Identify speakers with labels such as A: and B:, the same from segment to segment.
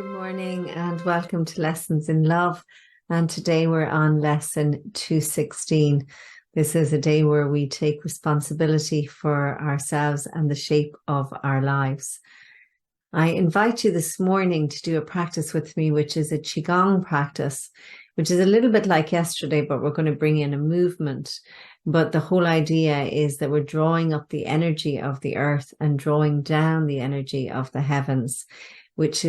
A: Good morning and welcome to Lessons in Love. And today we're on lesson 216. This is a day where we take responsibility for ourselves and the shape of our lives. I invite you this morning to do a practice with me, which is a Qigong practice, which is a little bit like yesterday, but we're going to bring in a movement. But the whole idea is that we're drawing up the energy of the earth and drawing down the energy of the heavens, which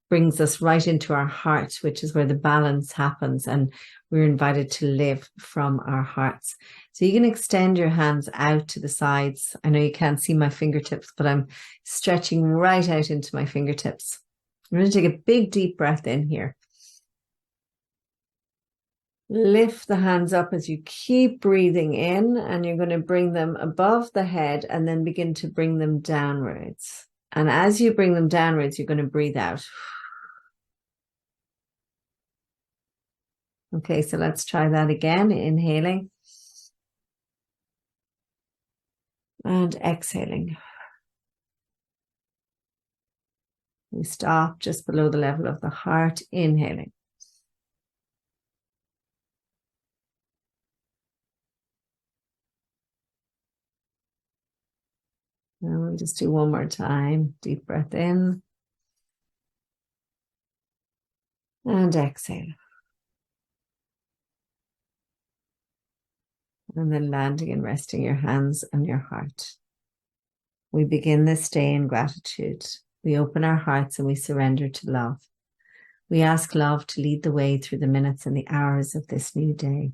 A: brings us right into our heart, which is where the balance happens, and we're invited to live from our hearts. So you can extend your hands out to the sides. I know you can't see my fingertips, but I'm stretching right out into my fingertips. I'm going to take a big deep breath in here. Lift the hands up as you keep breathing in, and you're going to bring them above the head and then begin to bring them downwards. And as you bring them downwards, you're going to breathe out. Okay, so let's try that again. Inhaling and exhaling. We stop just below the level of the heart, inhaling. And we'll just do one more time. Deep breath in and exhale. And then landing and resting your hands on your heart. We begin this day in gratitude. We open our hearts and we surrender to love. We ask love to lead the way through the minutes and the hours of this new day.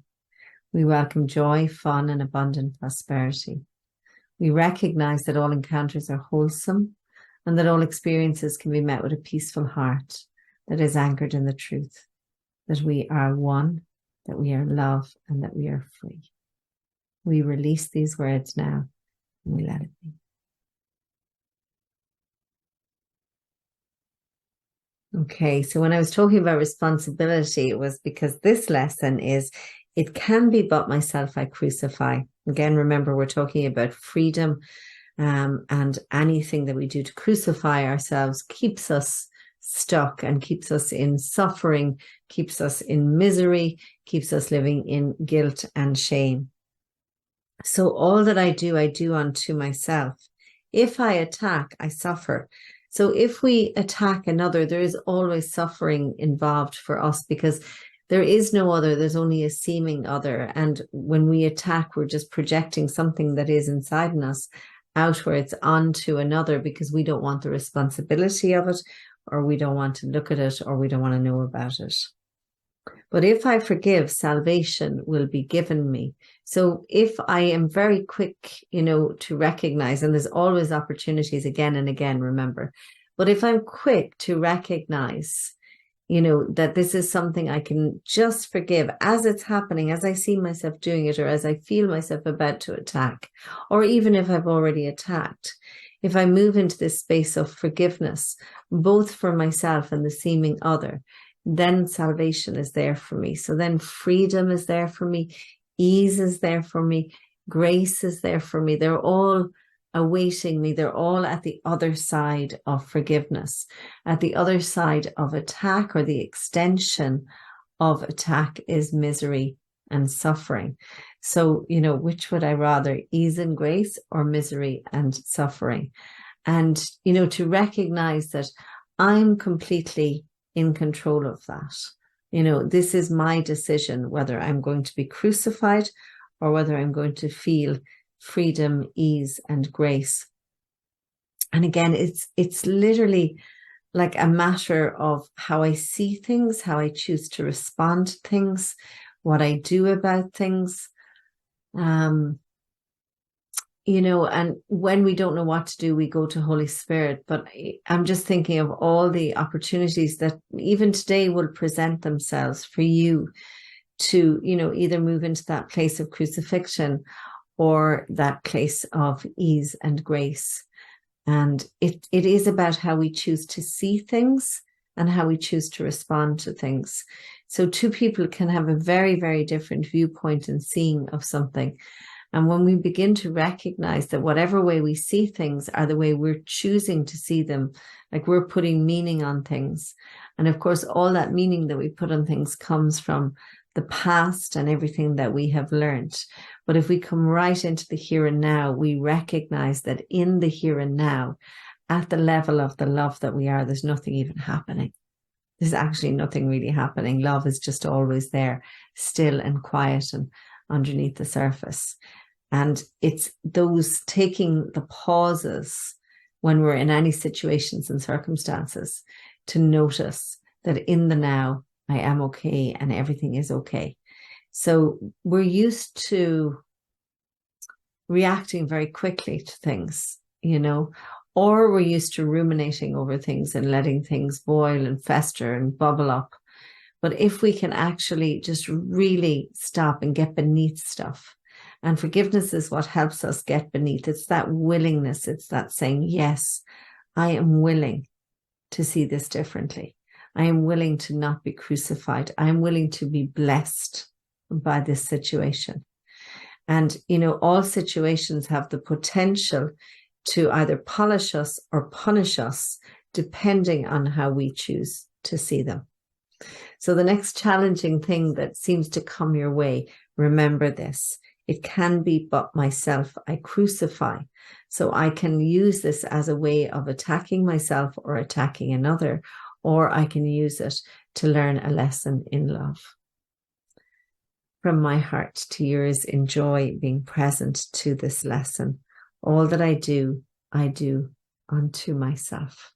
A: We welcome joy, fun, and abundant prosperity. We recognize that all encounters are wholesome and that all experiences can be met with a peaceful heart that is anchored in the truth, that we are one, that we are love, and that we are free. We release these words now and we let it be. Okay, so when I was talking about responsibility, it was because this lesson is, it can be but myself I crucify. Again, remember, we're talking about freedom, and anything that we do to crucify ourselves keeps us stuck and keeps us in suffering, keeps us in misery, keeps us living in guilt and shame. So all that I do unto myself. If I attack, I suffer. So if we attack another, there is always suffering involved for us, because there is no other, there's only a seeming other. And when we attack, we're just projecting something that is inside in us outwards onto another, because we don't want the responsibility of it, or we don't want to look at it, or we don't want to know about it. But if I forgive, salvation will be given me. So if I am very quick, to recognize, and there's always opportunities again and again, remember, but if I'm quick to recognize, that this is something I can just forgive as it's happening, as I see myself doing it, or as I feel myself about to attack, or even if I've already attacked, if I move into this space of forgiveness, both for myself and the seeming other, then salvation is there for me. So then freedom is there for me, ease is there for me, grace is there for me. They're all awaiting me. They're all at the other side of forgiveness, at the other side of attack, or the extension of attack is misery and suffering. So, which would I rather, ease and grace, or misery and suffering? And, to recognize that I'm completely in control of that. This is my decision, whether I'm going to be crucified or whether I'm going to feel freedom, ease, and grace. And again, it's literally like a matter of how I see things, how I choose to respond to things, what I do about things. And when we don't know what to do, we go to Holy Spirit. But I'm just thinking of all the opportunities that even today will present themselves for you to, either move into that place of crucifixion or that place of ease and grace. And it is about how we choose to see things and how we choose to respond to things. So two people can have a very, very different viewpoint and seeing of something. And when we begin to recognize that whatever way we see things are the way we're choosing to see them, like we're putting meaning on things. And of course, all that meaning that we put on things comes from the past and everything that we have learned. But if we come right into the here and now, we recognize that in the here and now, at the level of the love that we are, there's nothing even happening. There's actually nothing really happening. Love is just always there, still and quiet and underneath the surface. And it's those taking the pauses when we're in any situations and circumstances to notice that in the now, I am okay and everything is okay. So we're used to reacting very quickly to things, or we're used to ruminating over things and letting things boil and fester and bubble up. But if we can actually just really stop and get beneath stuff, and forgiveness is what helps us get beneath. It's that willingness. It's that saying, yes, I am willing to see this differently. I am willing to not be crucified. I am willing to be blessed by this situation. And, all situations have the potential to either polish us or punish us, depending on how we choose to see them. So the next challenging thing that seems to come your way, remember this. It can be but myself I crucify. So I can use this as a way of attacking myself or attacking another, or I can use it to learn a lesson in love. From my heart to yours, enjoy being present to this lesson. All that I do unto myself.